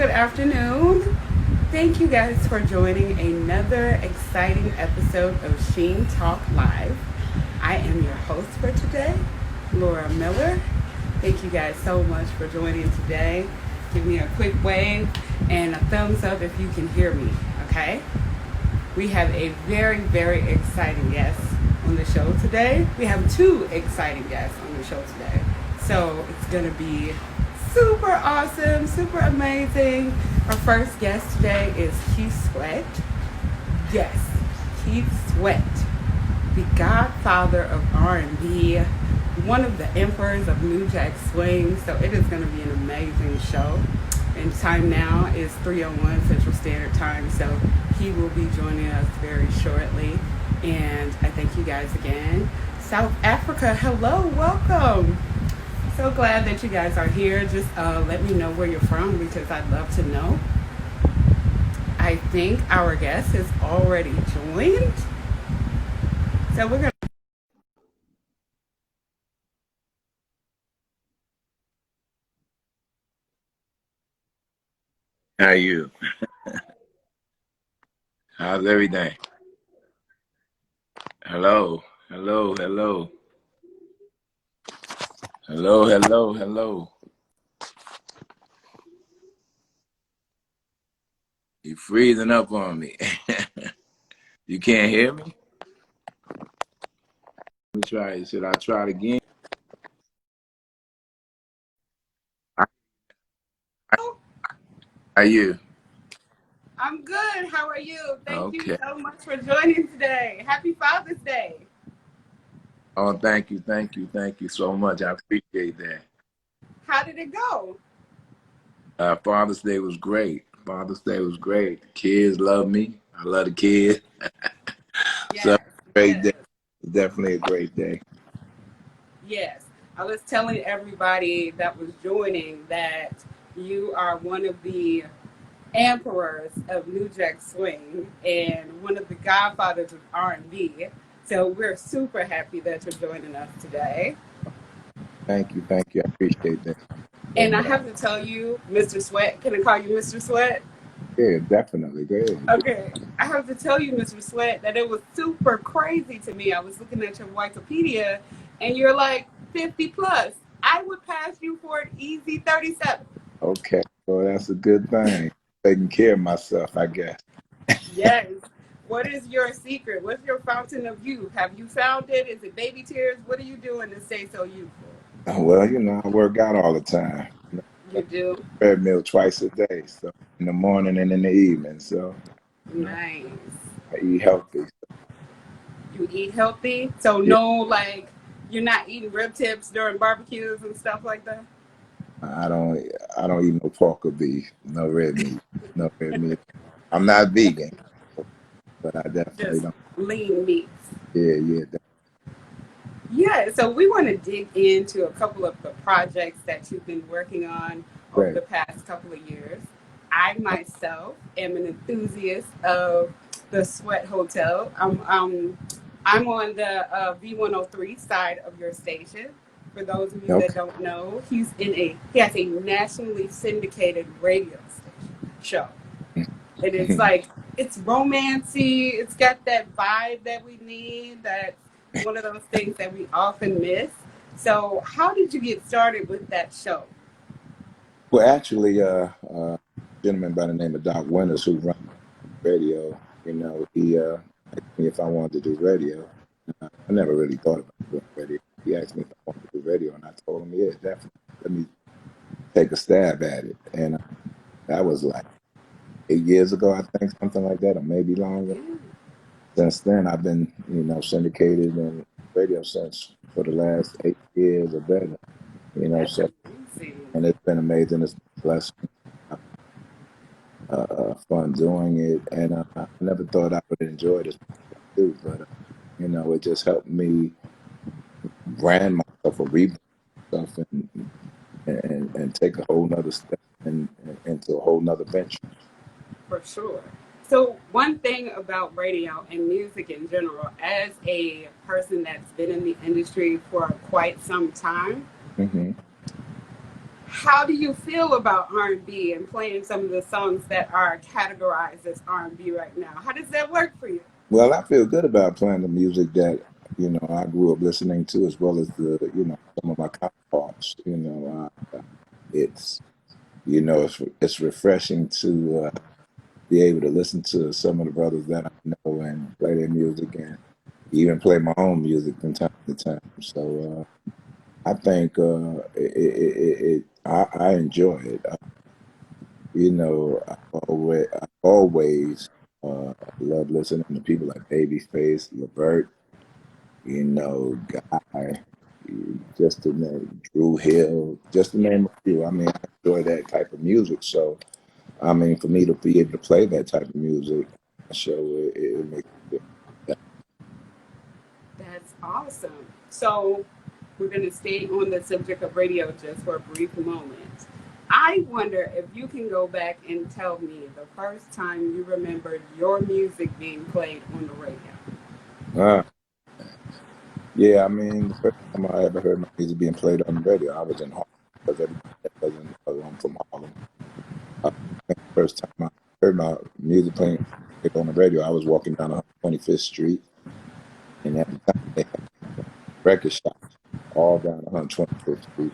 good afternoon. Thank you guys for joining another exciting episode of Sheen Talk Live. I am your host for today, Laura Miller. Thank you guys so much for joining today. Give me a quick wave and a thumbs up if you can hear me, okay? We have a very exciting guest on the show today. We have two exciting guests on the show today. So it's going to be super awesome, super amazing. Our first guest today is Keith Sweat. Yes, Keith Sweat, the godfather of R&B, one of the emperors of New Jack Swing. So it is going to be an amazing show. And time now is 3:01 Central Standard Time. So he will be joining us very shortly. And I thank you guys again. South Africa, hello, welcome. So glad that you guys are here. Just let me know where you're from because I'd love to know. I think our guest has already joined. So we're going to... How are you? How's everything? Hello. Hello. You freezing up on me. You can't hear me? Let me try it. Should I try it again? How are you? I'm good. How are you? Thank you Okay. so much for joining today. Happy Father's Day. Oh, thank you so much. I appreciate that. How did it go? Father's Day was great. The kids love me. I love the kids. So, Yes, great yes, day. Definitely a great day. yes. I was telling everybody that was joining that you are one of the emperors of New Jack Swing and one of the godfathers of R&B. So we're super happy that you're joining us today. Thank you. I appreciate that so And I much. have to tell you, Mr. Sweat, can I call you Mr. Sweat? Yeah, definitely. Go ahead. Okay. I have to tell you, Mr. Sweat, that it was super crazy to me. I was looking at your Wikipedia and you're like 50 plus. I would pass you for an easy 37. Okay, well, that's a good thing. Taking care of myself, I guess. Yes. What is your secret? What's your fountain of youth? Have you found it? Is it baby tears? What are you doing to stay so youthful? Well, I work out all the time. You do? Treadmill twice a day, so in the morning and in the evening. So, Nice. I eat healthy. You eat healthy? So Yeah, no, like, you're not eating rib tips during barbecues and stuff like that? I don't, I don't eat no pork or beef, no red meat. I'm not vegan, but I definitely Just don't. lean meats. Yeah, Yeah, so we want to dig into a couple of the projects that you've been working on over great. the past couple of years. I myself am an enthusiast of the Sweat Hotel. I'm on the V103 side of your station. For those of you that Okay. don't know, he has a nationally syndicated radio station show. And it's like, it's romancy. It's got that vibe that we need. That's one of those things that we often miss. So how did you get started with that show? Well, actually, a gentleman by the name of Doc Winters who runs radio, he asked me if I wanted to do radio. I never really thought about doing radio. He asked me if I wanted to do radio, and I told him, yeah, definitely. Let me take a stab at it. And that was like 8 years ago, I think, something like that, or maybe longer. Yeah, Since then, I've been, syndicated in radio since for the last 8 years or better. that's So amazing. and it's been amazing. It's been a blessing. Fun doing it, and I never thought I would enjoy this too, but it just helped me brand myself or rebrand myself and take a whole nother step into a whole nother venture. For sure. So one thing about radio and music in general, as a person that's been in the industry for quite some time, Hmm. How do you feel about R&B and playing some of the songs that are categorized as R&B right now? How does that work for you? Well, I feel good about playing the music that I grew up listening to, as well as some of my counterparts. It's it's refreshing to be able to listen to some of the brothers that I know and play their music, and even play my own music from time to time. So I think I enjoy it. I've always loved listening to people like Babyface, Levert, Guy, just to name Drew Hill, just to Yeah, name a few. I mean, I enjoy that type of music. So, I mean, for me to be able to play that type of music, so it makes it that's awesome. So we're going to stay on the subject of radio just for a brief moment. I wonder if you can go back and tell me the first time you remembered your music being played on the radio. uh, yeah, I mean, the first time I ever heard my music being played on the radio, I was in Harlem because everybody that doesn't know I'm from Harlem. I think the first time I heard my music playing on the radio, I was walking down 125th Street, and at the time they had record shops all down 125th Street,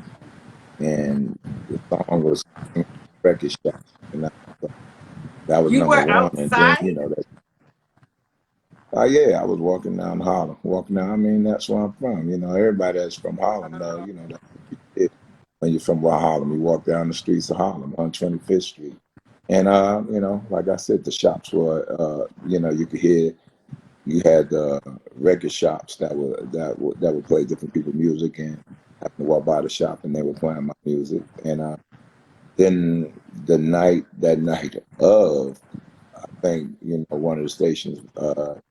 and the song was Record Shop, and that was You number were one. And then outside? yeah, I was walking down Harlem, walking down. I mean, that's where I'm from. Everybody that's from Harlem know. That's what you did when you're from Harlem. You walk down the streets of Harlem on 25th Street, and like I said, the shops were, you could hear. You had record shops that would play different people's music, and I happened to walk by the shop and they were playing my music. And then that night of, I think one of the stations,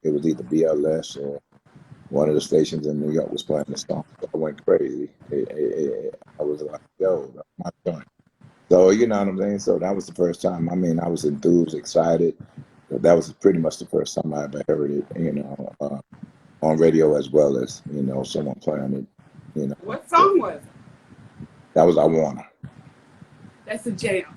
it was either BLS or one of the stations in New York was playing the song. So I went crazy. I was like, "Yo, that's my joint." So you know what I'm saying. So that was the first time. I mean, I was enthused, excited. That was pretty much the first time I ever heard it. On radio, as well as someone playing it. What song was it? That was I Wanna. That's a jam.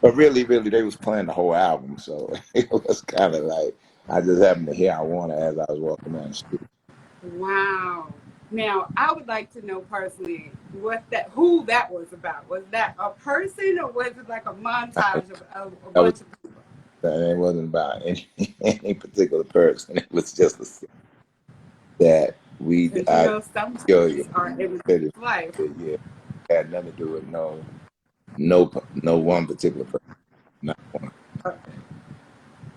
But really, really, they was playing the whole album, so it was kind of like I just happened to hear "I Wanna" as I was walking down the street. Wow. Now, I would like to know personally who that was about. Was that a person or was it like a montage of a That was bunch of people? it wasn't about any any particular person. It was just a scene that we Because I some yo things are in it, life. yeah, had nothing to do with no one particular person. Not one. Okay.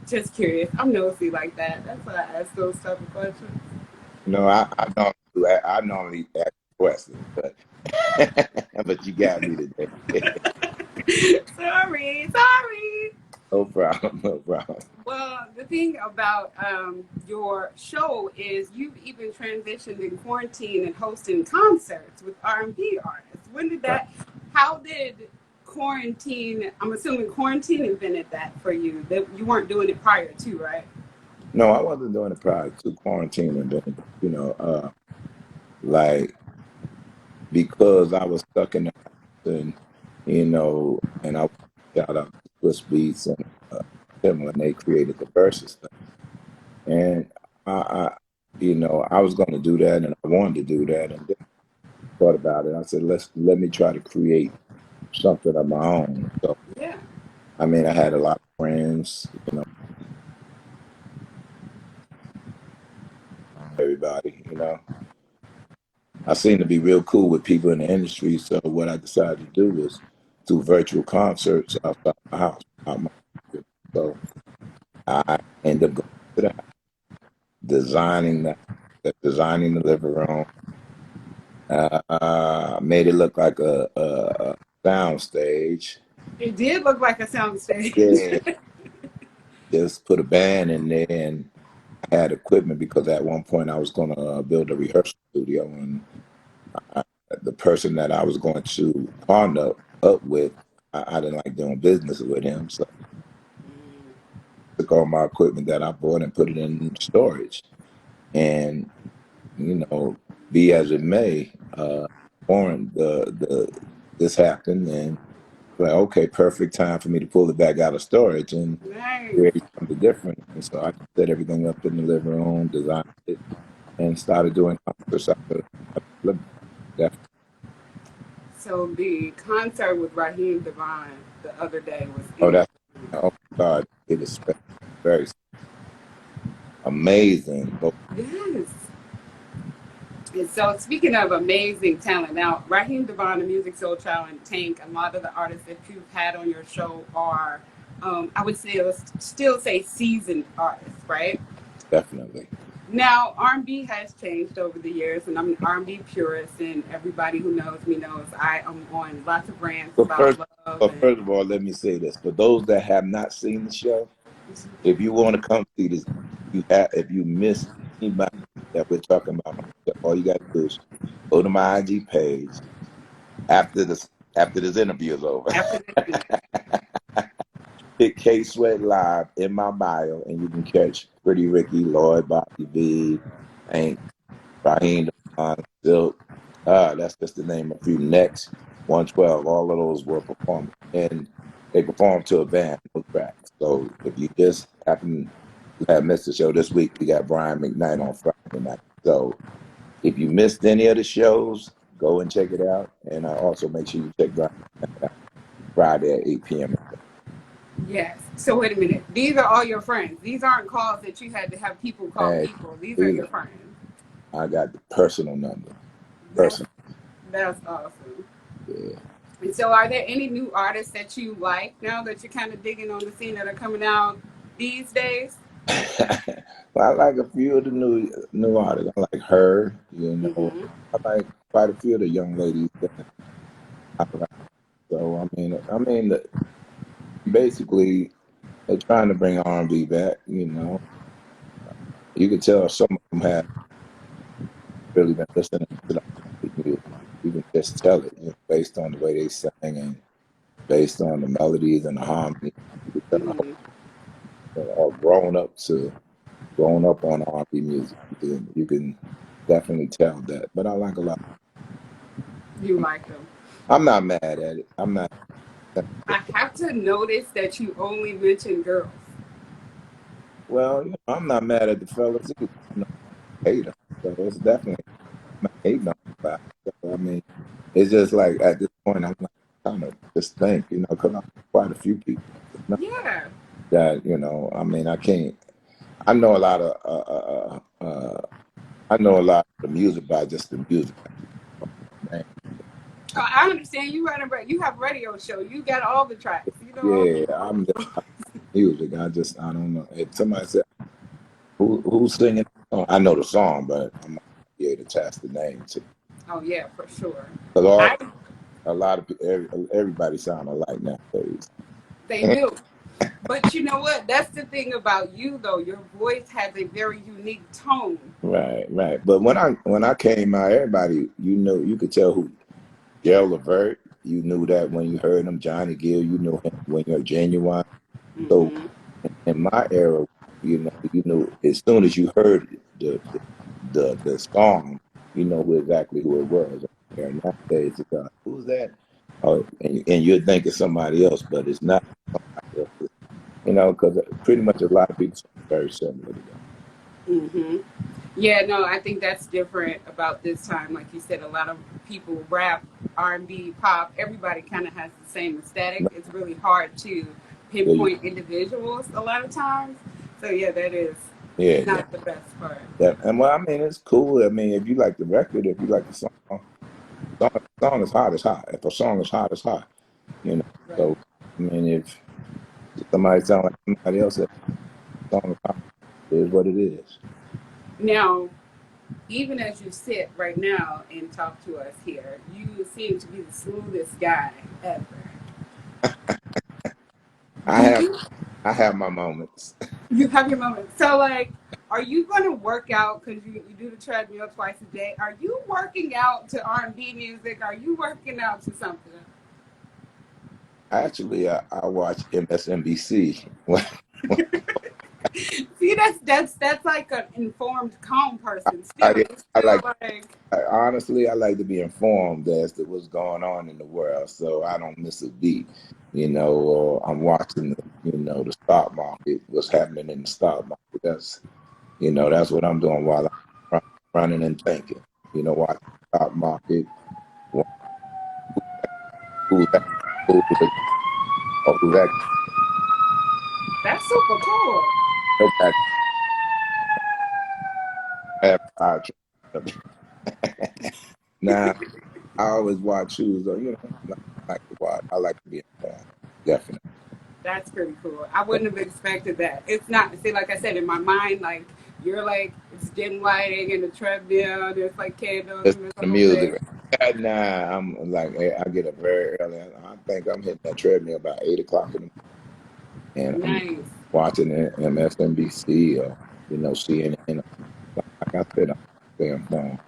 Just curious. I'm nosy like that. That's why I ask those type of questions. I normally ask questions, but but you got me today. Sorry. No problem, no problem. Well, the thing about your show is you've even transitioned in quarantine and hosting concerts with R&B artists. When did Right. that? How did quarantine? I'm assuming quarantine invented that for you. That you weren't doing it prior to, right? No, I wasn't doing it prior to quarantine, and then like because I was stuck in the house, and I shout out to Swiss Beats and them when they created the Versus thing, and I I was going to do that, and I wanted to do that, and then I thought about it. I said, let me try to create something of my own. So Yeah. I mean, I had a lot of friends, everybody. I seem to be real cool with people in the industry. So what I decided to do was do virtual concerts outside my house. Out my, so I ended up going to the house, designing designing the living room. Made it look like a sound stage. It did look like a sound stage. Yeah, just put a band in there, and I had equipment because at one point I was going to build a rehearsal studio, and I, the person that I was going to partner up with, I didn't like doing business with him, so I took all my equipment that I bought and put it in storage. And you know, be as it may, Warren, the this happened, and like, okay, perfect time for me to pull it back out of storage and Nice. create something different. And so I set everything up in the living room, designed it, and started doing concerts out of the living room. So the concert with Raheem Devon the other day was Oh, in. oh my God, it is very amazing. But Yes. And so speaking of amazing talent, now Raheem Devon, the Music Soul Child, and Tank, a lot of the artists that you've had on your show are, I would say, still say seasoned artists, right? definitely. Now R&B has changed over the years, and I'm an R&B purist, and everybody who knows me knows I am on lots of rants But about first, love but and. first of all, let me say this: for those that have not seen the show, if you want to come see this, if you miss anybody that we're talking about, all you got to do is go to my IG page after this interview is over. After this, Hit K Sweat Live in my bio, and you can catch Pretty Ricky, Lloyd, Bobby V, Hank, Raheem, Devon, Silk. That's just the name of a few. Next, 112. All of those were performing, and they performed to a band, no tracks. So if you just happen to have missed the show this week, we got Brian McKnight on Friday night. So if you missed any of the shows, go and check it out, and also make sure you check Brian McKnight out Friday at 8 p.m. yes. So wait a minute. These are all your friends. These aren't calls that you had to have people call Hey, people. These are these your friends. I got the personal number. That's Personal. that's awesome. Yeah. And so, are there any new artists that you like now that you're kind of digging on the scene that are coming out these days? Well, I like a few of the new artists. I like her, Mm-hmm. I like quite a few of the young ladies that I like. So basically they're trying to bring R&B back. You could tell some of them have really been listening to the R&B music. You can just tell it, based on the way they sing and based on the melodies and the harmony. You can tell Mm-hmm. they're all grown up on R&B music. You can definitely tell that. But I like a lot. You like them. I'm not mad at it. I'm not. I have to notice that you only mention girls. Well, I'm not mad at the fellas either. I hate them. So it's definitely I'm not hating on about it. So, I mean, it's just like at this point, I'm like trying to just think, because I'm quite a few people Yeah. that, I mean, I can't. I know a lot of, I know a lot of the music by just the music. Man. I understand you you have a radio show. You got all the tracks. You know Yeah, all I'm the just music. I don't know. If somebody said who's singing, oh, I know the song, but I'm not be able to attach the name to. Oh yeah, for sure. Because I a lot of everybody sound alike nowadays. They do. But you know what? That's the thing about you though. Your voice has a very unique tone. Right, right. But when I came out, everybody, you could tell who Gerald Levert. You knew that when you heard him. Johnny Gill, you knew him when you're genuine. So Mm-hmm. in my era, you knew as soon as you heard the song, you know exactly who it was. And nowadays, it's who's that? Oh, and you'd think it's somebody else, but it's not. Because pretty much a lot of people sound very similar today. Mm-hmm. Yeah, no, I think that's different about this time. Like you said, a lot of people rap, R&B, pop. Everybody kind of has the same aesthetic. It's really hard to Yeah, pinpoint individuals a lot of times. So yeah, that is yeah, not the best part. and well, I mean, it's cool. I mean, if you like the record, if you like the song is hot, it's hot. If a song is hot, it's hot. You know. Right. So, I mean, if somebody sound like somebody else, that song is hot. It is what it is. Now, even as you sit right now and talk to us here, you seem to be the smoothest guy ever. I Do have you I have my moments. You have your moments. So, like, are you going to work out because you do the treadmill twice a day? Are you working out to R&B music? Are you working out to something? Actually, I watch MSNBC. See, that's like an informed, calm person. Still, I, you're I still like like, honestly, I like to be informed as to what's going on in the world, so I don't miss a beat. Or I'm watching the stock market, what's happening in the stock market. That's what I'm doing while I'm running and thinking. Watching the stock market, wa- who's that, who's that, or who's that, that's super cool. nobody have Now, I always watch shoes, I like to watch. I like to be informed, definitely. That's pretty cool. I wouldn't have expected that. It's not, see, like I said, in my mind, like, you're like, it's dim lighting and the treadmill, there's like candles Listen and there's to a whole music. thing. Nah, I'm like, I get up very early. I think I'm hitting that treadmill about 8 o'clock in the morning, and I'm Nice. watching MSNBC or CNN. Like I said, I'm staying phone.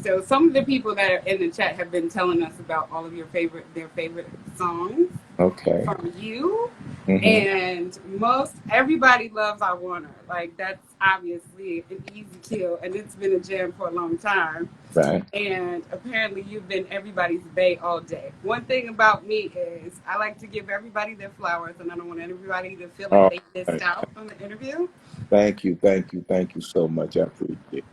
So some of the people that are in the chat have been telling us about all of their favorite songs Okay. from you, Hmm. and most everybody loves "I Want Her." Like that's obviously an easy kill, and it's been a jam for a long time. Right. And apparently, you've been everybody's bae all day. One thing about me is I like to give everybody their flowers, and I don't want everybody to feel like All they missed right. out on the interview. Thank you so much. I appreciate it.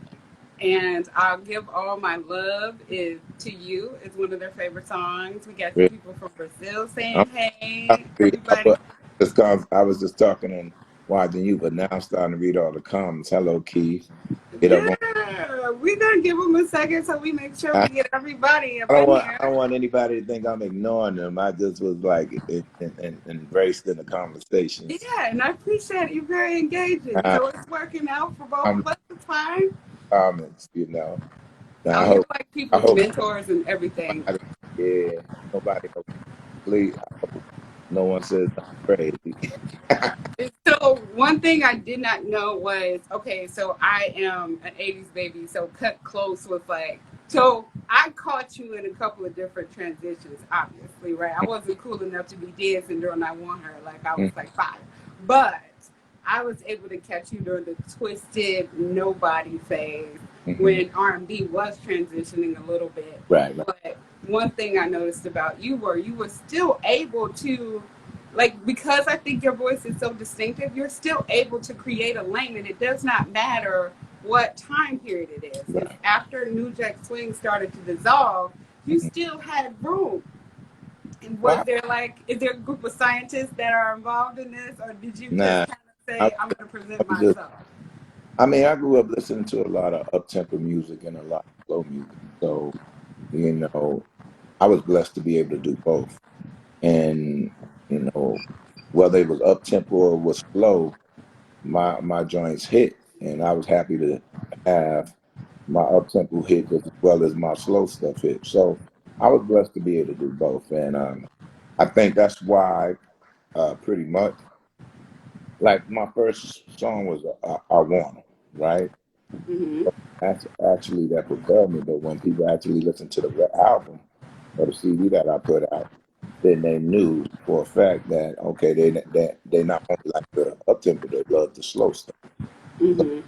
And I'll give all my love is to you. It's one of their favorite songs. We got some Really. people from Brazil I'm saying starting hey. to read. Everybody, I was just talking and watching you, but now I'm starting to read all the comments. Hello, Keith. Get up on. yeah, we're gonna give them a second so we make sure I, we get everybody I up don't in want. I here. don't want anybody to think I'm ignoring them. I just was like embraced in the conversations. Yeah, and I appreciate it. You're very engaging. Uh, So it's working out for both I'm of us. It's fine. comments. Now Oh, I you're hope. like I people's hope mentors and everything. nobody. Yeah. Nobody. Please. I hope no one says I'm crazy. So one thing I did not know was okay. So I am an '80s baby. So cut close was like. So I caught you in a couple of different transitions. Obviously, right? I wasn't cool enough to be dancing during "I Want Her" like I was like 5, but I was able to catch you during the twisted nobody phase Hmm. when R&B was transitioning a little bit. Right. Right. But one thing I noticed about you were still able to like because I think your voice is so distinctive, you're still able to create a lane, and it does not matter what time period it is. It's Right. after New Jack Swing started to dissolve, you Hmm. still had room. And was Well, there like, is there a group of scientists that are involved in this, or did you just nah. kind of I, say, I'm going to I present was just. myself? I mean, I grew up listening to a lot of up tempo music and a lot of slow music. So you know, I was blessed to be able to do both. And you know, whether it was up tempo or was slow, my joints hit, and I was happy to have my up tempo hit just as well as my slow stuff hit. So I was blessed to be able to do both, and I think that's why pretty much like my first song was I Wanna, right? Mm-hmm. That's actually that propelled me. But when people actually listened to the album or the CD that I put out, then they knew for a fact that okay, they not only like the up tempo, they love the slow stuff. Mm-hmm.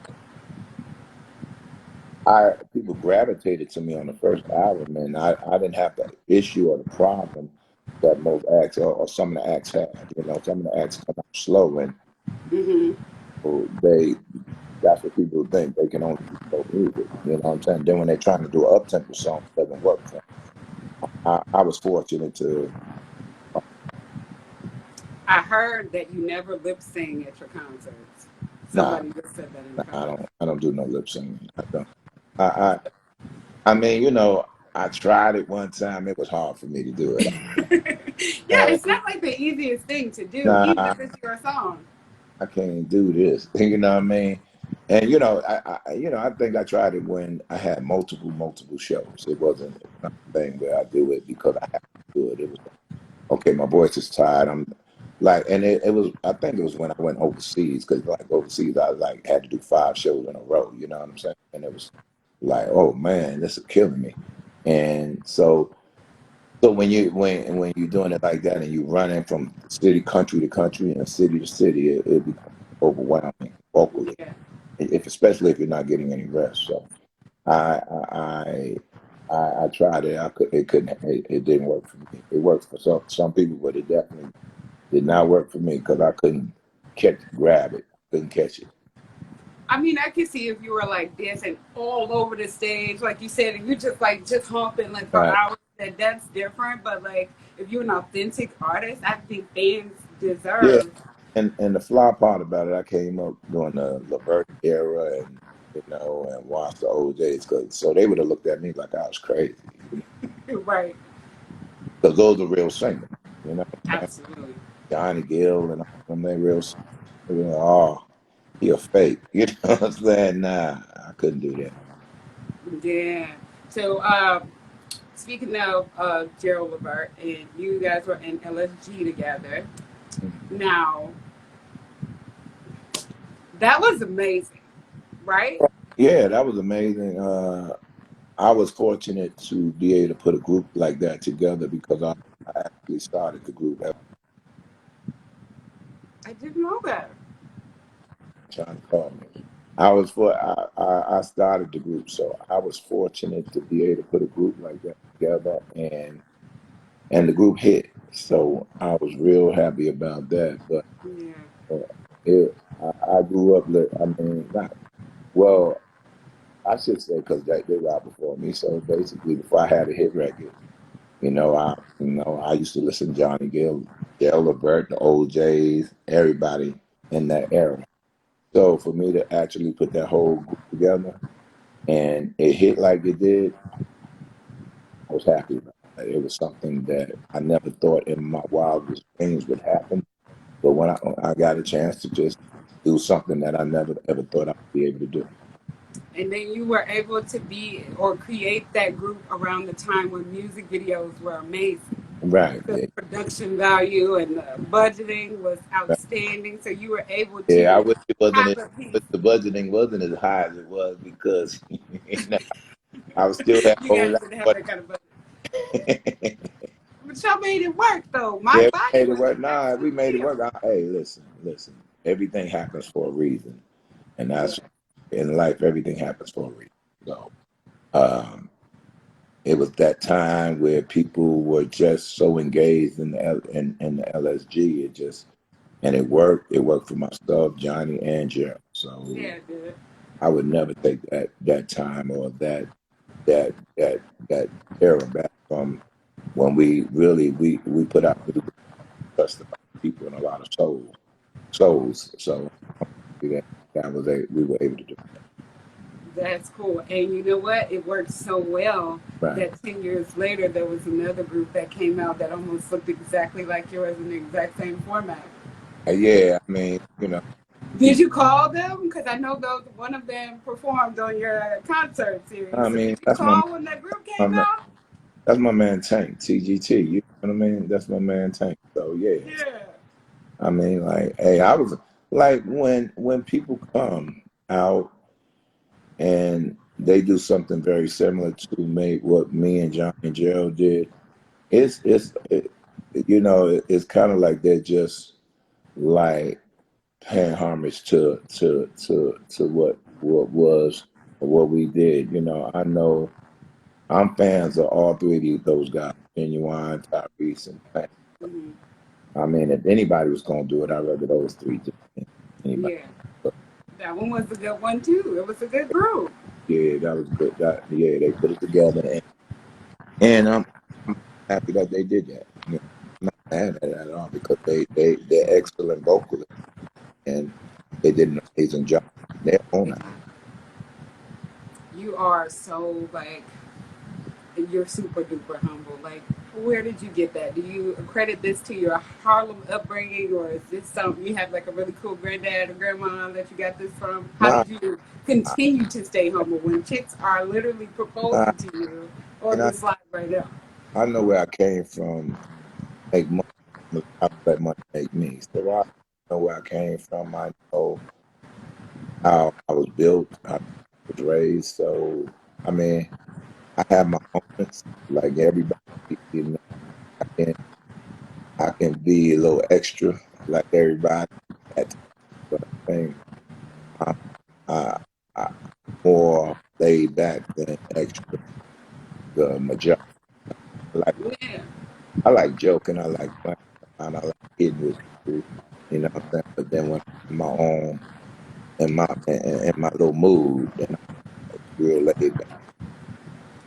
I People gravitated to me on the first album, and I didn't have the issue or the problem that most acts or some of the acts have. Some of the acts come out slow, and Mm-hmm. they that's what people think they can only do slow music. You know what I'm saying? Then when they're trying to do an up tempo song, it doesn't work for 'em. I was fortunate to. I heard that you never lip sing at your concerts. Nah, Somebody just said that in the nah, I comments. don't. I don't do no lip singing. I don't. I. I, I mean, I tried it one time. It was hard for me to do it. Yeah, it's not like the easiest thing to do, Nah, even if it's your song. I can't do this. You know what I mean? And I think I tried it when I had multiple shows. It wasn't a thing where I do it because I have to do it. It was okay. My voice is tired. I'm like, and it was. I think it was when I went overseas because like overseas, I like had to do 5 shows in a row. You know what I'm saying? And it was like, oh man, this is killing me. And so when you're doing it like that and you're running from city, country to country, and city to city, it becomes overwhelming vocally, Yeah. if especially if you're not getting any rest. So I I I tried it. It couldn't. It didn't work for me. It works for some people, but it definitely did not work for me because I couldn't grab it. Couldn't catch it. I mean, I can see if you were like dancing all over the stage, like you said, and you just like just humping like for Right. hours, that's different. But like if you're an authentic artist, I think fans Yeah. deserve. And the fly part about it, I came up during the Levert era, and and watched the OJ's, so they would have looked at me like I was crazy, Right. because those are real singers, you know. Absolutely. Johnny Gill and all them, they real singers. They were like, oh, he a fake, you know what I'm saying? Nah, I couldn't do that. Yeah. So, speaking of Gerald Levert, and you guys were in LSG together. Now, that was amazing, right? Yeah, that was amazing. I was fortunate to be able to put a group like that together because I actually started the group. I didn't know that. Trying to call me. I started the group, so I was fortunate to be able to put a group like that together, and the group hit. So I was real happy about that. But Yeah. uh, I grew up. I mean, not well. I should say because they were out before me. So basically, before I had a hit record, I used to listen to Johnny Gill, Dale Levert, the OJ's, everybody in that era. So for me to actually put that whole group together and it hit like it did, I was happy about it. It was something that I never thought in my wildest dreams would happen. But when I got a chance to just do something that I never ever thought I'd be able to do. And then you were able to be or create that group around the time when music videos were amazing. Right. The production value and the budgeting was Right. outstanding. So you were able Yeah, I to wish it wasn't have it, a piece. but the budgeting wasn't as high as it was because I was still had a You whole guys lot didn't have of that kind of budget. money. But y'all made it work though. My Yeah, we body made it was work. an Nah, we excellent made it video. work. Hey, listen. Everything happens for a reason, and Yeah. that's in life. Everything happens for a reason. So, um, it was that time where people were just so engaged in in the LSG. And it worked. It worked for myself, Johnny, and Gerald. So Yeah, dude. I would never take that time or that era back from when we really we put out music that touched a lot of people and a lot of souls. So that was we were able to do That's cool. And you know what? It worked so well right. that 10 years later, there was another group that came out that almost looked exactly like yours in the exact same format. Yeah, I mean, Did you call them? Because I know those one of them performed on your concert series. I So mean did you call when that group my came man, out? that's my man Tank, TGT. You know what I mean? That's my man Tank. So yeah, Yeah. I mean, like, hey, I was like when people come out and they do something very similar to me, what me and John and Gerald did. It's kind of like they're just like paying homage to what was or what we did. I know I'm fans of all three of those guys, Genuine, Tyrese, and Tank. Hmm. I mean, if anybody was gonna do it, I'd rather those three do it than anybody. Yeah. But That one was a good one, too. It was a good group. yeah, that was good. Yeah, they put it together, and I'm happy that they did that. I'm not mad at it at all because they're excellent vocalists and they did an amazing job in their own. You are so, like, you're super duper humble. Like, where did you get that? Do you credit this to your Harlem upbringing, or is this something you have like a really cool granddad or grandma that you got this from? How Nah, did you continue to stay humble when chicks are literally nah, proposing to you on and this live right now? I know where I came from. Make money, I let money make me. So I know where I came from. I know how I was built. I was raised. So I mean, I have my moments like everybody. You know, I can I can be a little extra like everybody. but I think I, I, I'm more laid back than extra. The majority. I like Yeah. I like joking. I like playing around. I like kidding with people. You know what I'm saying? But then when I'm in my own in my little mood, then I'm real laid back.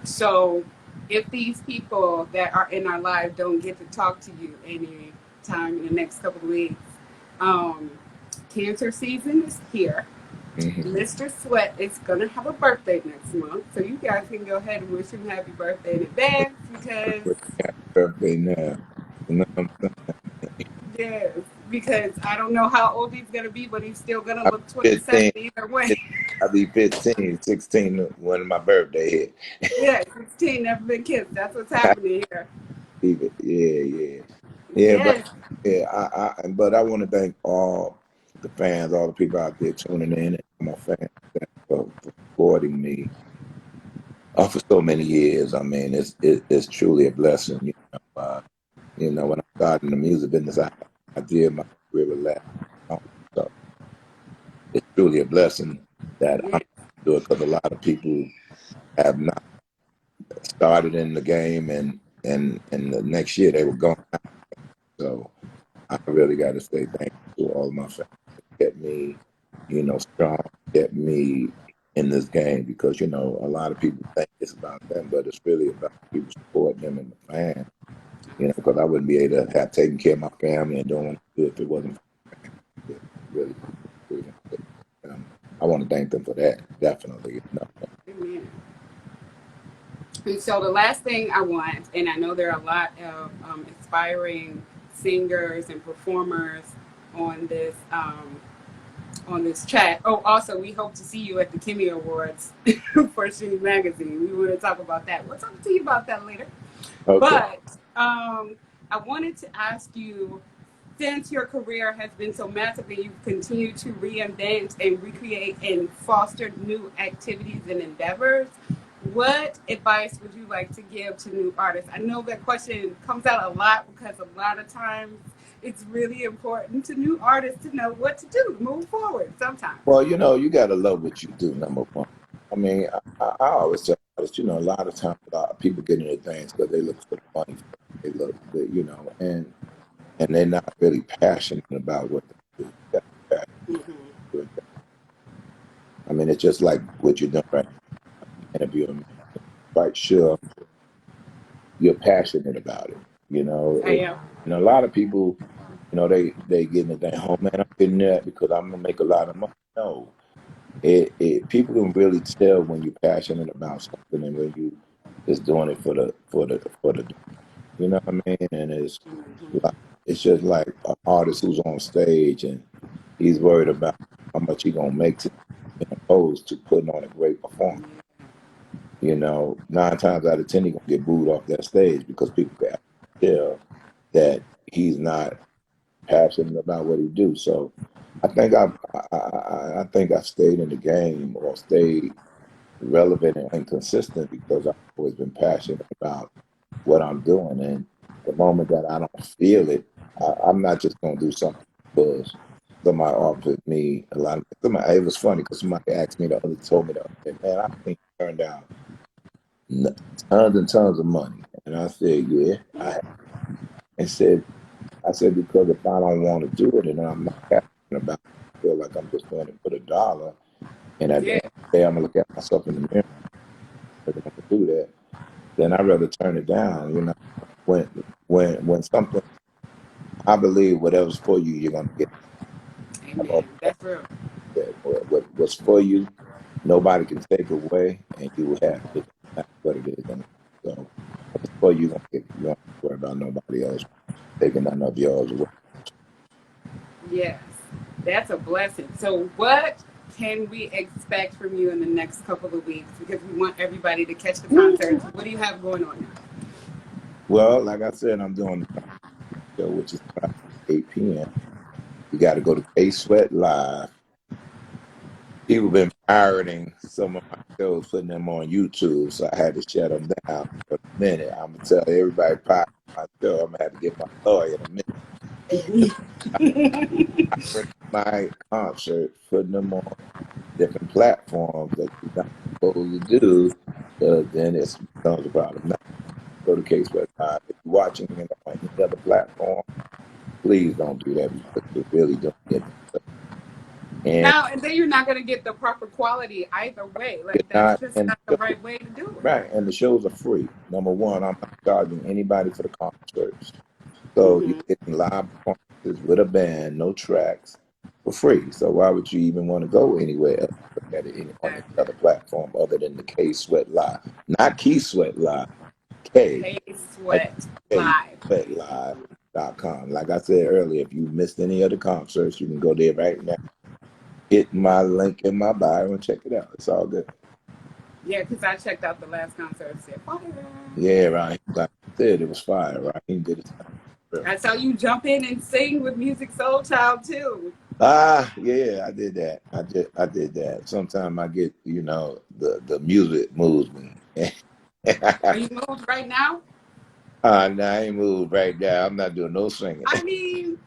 So, if these people that are in our life don't get to talk to you any time in the next couple of weeks, um, cancer season is here. Mm-hmm. Mr. Sweat is gonna have a birthday next month, so you guys can go ahead and wish him happy birthday in advance because Happy birthday now. You know what I'm saying? yes, because I don't know how old he's gonna be, but he's still gonna I'll look be 27 15. either way. I'll be 15, 16 when my birthday hit. Yeah, 16, never been kissed. That's what's happening here. Yeah, yeah. Yeah, but Yes, yeah, but I want to thank all the fans, all the people out there tuning in, and my fans for supporting me for so many years. I mean, it's truly a blessing. When I started in the music business, I did my career with Latin. So it's truly a blessing that I'm yes. doing because a lot of people have not started in the game, and the next year they were gone. So I really got to say thank you to all my fans that kept me, strong, kept me in this game because a lot of people think it's about them, but it's really about people supporting them and the fans. Because I wouldn't be able to have taken care of my family and doing what I do if it wasn't for them. Really, really. I want to thank them for that, definitely. Amen. And so the last thing I want, and I know there are a lot of inspiring singers and performers on this chat. Oh, also, we hope to see you at the Kimmy Awards for Sheen Magazine. We want to talk about that. We'll talk to you about that later. Okay. But I wanted to ask you, since your career has been so massive and you've continued to reinvent and recreate and foster new activities and endeavors, what advice would you like to give to new artists? I know that question comes out a lot because a lot of times it's really important to new artists to know what to do to move forward sometimes. Well, you got to love what you do, number one. I mean, I always tell artists, a lot of times people get into things because they look for the money. They look, and they're not really passionate about what they do. You gotta be passionate Mm-hmm. about it. I mean, it's just like what you're doing right now, interviewing me. Quite sure you're passionate about it. I am. A lot of people, they get in the thing, oh man, I'm getting that because I'm gonna make a lot of money. No, people can really tell when you're passionate about something and when you just doing it for the what I mean? And like it's just like an artist who's on stage and he's worried about how much he gonna make to opposed to putting on a great performance. 9 times out of 10 he gonna get booed off that stage because people can tell that he's not passionate about what he do. So I think I stayed in the game or stayed relevant and consistent because I've always been passionate about what I'm doing. And the moment that I don't feel it, I'm not just going to do something because somebody offered me a lot of somebody. It was funny because somebody asked me told me the other day, man, I think you turned down n- tons and tons of money. And I said, yeah, I have. And I said, because if I don't want to do it and I'm not passionate about it, I feel like I'm just doing it for the dollar. And at the end Yeah. of the day, I'm going to look at myself in the mirror and I'm going to do that. Then I'd rather turn it down. When when something, I believe whatever's for you, you're going to get. I've Amen. always That's real. said, what's for you, nobody can take away, and you will have it. That's what it is. And so, if it's for you, you're going to get. You don't have to worry about nobody else taking none of yours away. Yes, that's a blessing. So, what can we expect from you in the next couple of weeks? Because we want everybody to catch the concerts. What do you have going on now? Well, like I said, I'm doing the show, which is about 8 p.m. You got to go to K Sweat Live. People been pirating some of my shows, putting them on YouTube, so I had to shut them down for a minute. I'm gonna tell everybody pirate my show. I'm gonna have to get my lawyer in a minute. my concerts, putting them on different platforms that you're not supposed to do, then it becomes a problem. Now, go to Case West Live. If you're watching it on any other platform, please don't do that because you're really doing it. And Now, and then you're not going to get the proper quality either way. you're Like, that's not, just and not the right way to do it. right, and the shows are free. Number one, I'm not charging anybody for the concerts. So you're Hmm. getting live performances with a band, no tracks, for free. So why would you even want to go anywhere else look at it on any Exactly. other platform other than the K Sweat Live? Not Key Sweat Live, K, K like Sweat K Live. Sweat Live.com. Like I said earlier, if you missed any of the concerts, you can go there right now. Hit my link in my bio and check it out. It's all good. Yeah, because I checked out the last concert. Said fire. Yeah, right. Like I said, it was fire, right? He did it. I saw you jump in and sing with Music Soul Child too. Yeah, I did that. I did that. Sometimes I get, the music moves me. Are you moved right now? No, I ain't moved right now. I'm not doing no singing. I mean,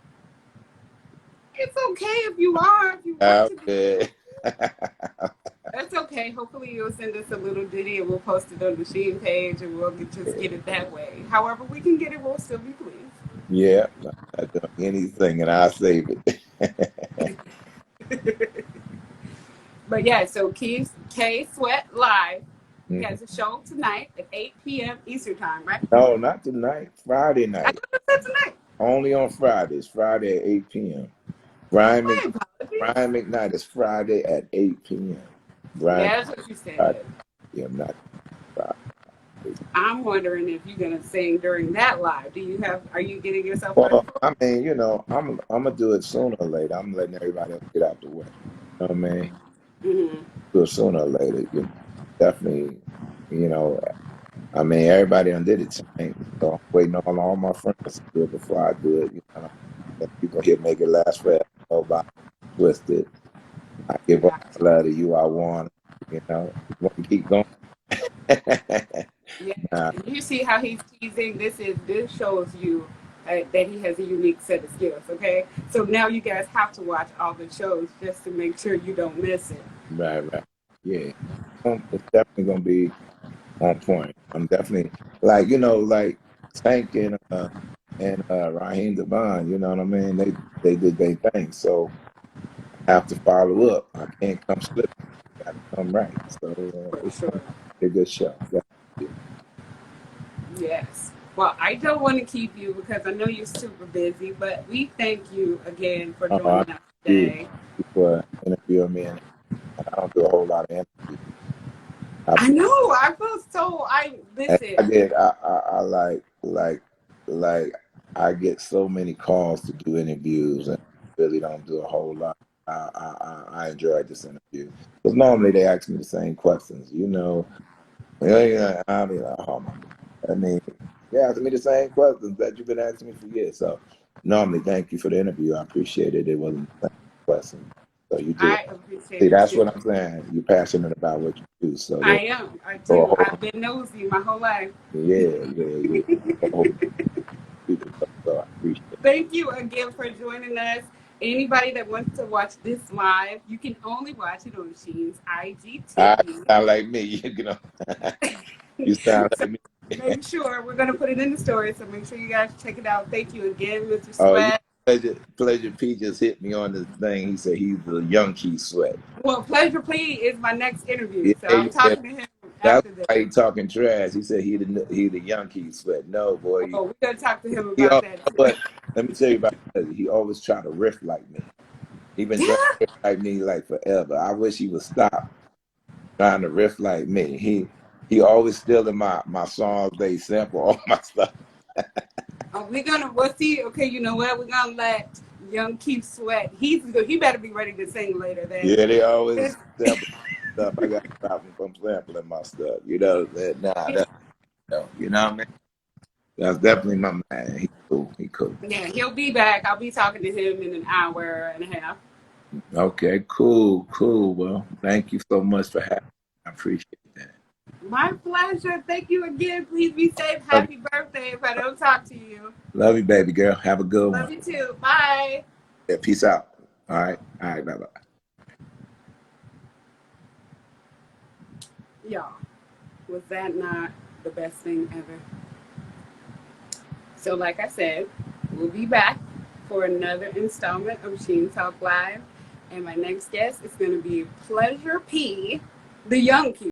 it's okay if you are, if you want to be. Okay. That's okay. Hopefully, you'll send us a little ditty and we'll post it on the Sheen page and we'll just get it that way. However, we can get it, we'll still be pleased. Yeah, I'm not doing anything, and I'll save it. But yeah, so K Sweat Live. You Mhm. guys a show tonight at 8 p.m. Eastern Time, right? No, not tonight. Friday I night. thought it said tonight. Only on Fridays. Friday at 8 p.m. Brian, My Mc, apologies. Brian McKnight is Friday at 8 p.m. Brian, Yeah, that's what you Friday. said. Yeah, I'm not Friday. I'm wondering if you're gonna sing during that live. Are you getting yourself ready Well, for I mean, I'm gonna do it sooner or later. I'm letting everybody else get out the way. You know what I mean? it? Mm-hmm. Do it sooner or later. Definitely. You know, I mean, everybody undid it tonight, so I'm waiting on all my friends to do it before I do it. You gonna hear make it last forever. Nobody twisted. I give up Gotcha. the love to you. I want. Want to keep going. Yeah. Nah, And you see how he's teasing. This shows you that he has a unique set of skills. Okay, so now you guys have to watch all the shows just to make sure you don't miss it. right. Yeah, it's definitely gonna be on point. I'm definitely like Tank and Raheem Devon. You know what I mean? They did their thing, so I have to follow up. I can't come slipping. Got to come right. So For it's gonna sure. be a good show. Yeah. Yes. Well, I don't want to keep you because I know you're super busy, but we thank you again for I joining us do today. for interviewing me, and I don't do a whole lot of interviews. I, I know. I feel so. I I listen. get I like I get so many calls to do interviews, and really don't do a whole lot. I enjoyed this interview because normally they ask me the same questions. Yeah, I'll be like, oh my God. I mean, yeah, asking me the same questions that you've been asking me for years. So normally, thank you for the interview. I appreciate it. It wasn't the same question. So you did. I appreciate See, it that's too. what I'm saying. You're passionate about what you do. So I there's am. I a do. whole, I've been nosy my whole life. yeah. A whole people. So I appreciate it. Thank you again for joining us. Anybody that wants to watch this live, you can only watch it on Sheen's I IGTV. sound like me, you sound So like me. make sure we're going to put it in the story. So make sure you guys check it out. Thank you again, Mr. Oh, yeah. Sweat. Pleasure P just hit me on this thing. He said he's the young Key Sweat. Well, Pleasure Plea is my next interview. So I'm Yeah. talking to him That's after this. why he talking trash. He said he the young Key Sweat. No, boy. Oh, we're going to talk to him He about al- that too. but let me tell you about it. He always try to riff like me. He been trying Yeah. to riff like me like forever. I wish he would stop trying to riff like me. He always stealing my songs. They sample all my stuff. We're going to, we'll see. Okay, you know what? We're going to let Young Keith Sweat. He better be ready to sing later then. Yeah, they always sample stuff. I got to stop him from sampling my stuff. Nah, that's no. You know what I mean? That's definitely my man. He cool. He cool. Yeah, he'll be back. I'll be talking to him in an hour and a half. Okay, cool. Well, thank you so much for having me. I appreciate that. My pleasure. Thank you again. Please be safe. Love Happy birthday if I don't talk to you. love you, baby girl. Have a good Love one. you too. Bye. Yeah, peace out. All right. All right. Bye bye. Y'all, was that not the best thing ever? So, like I said, we'll be back for another installment of Sheen Talk Live. And my next guest is going to be Pleasure P, the young Q.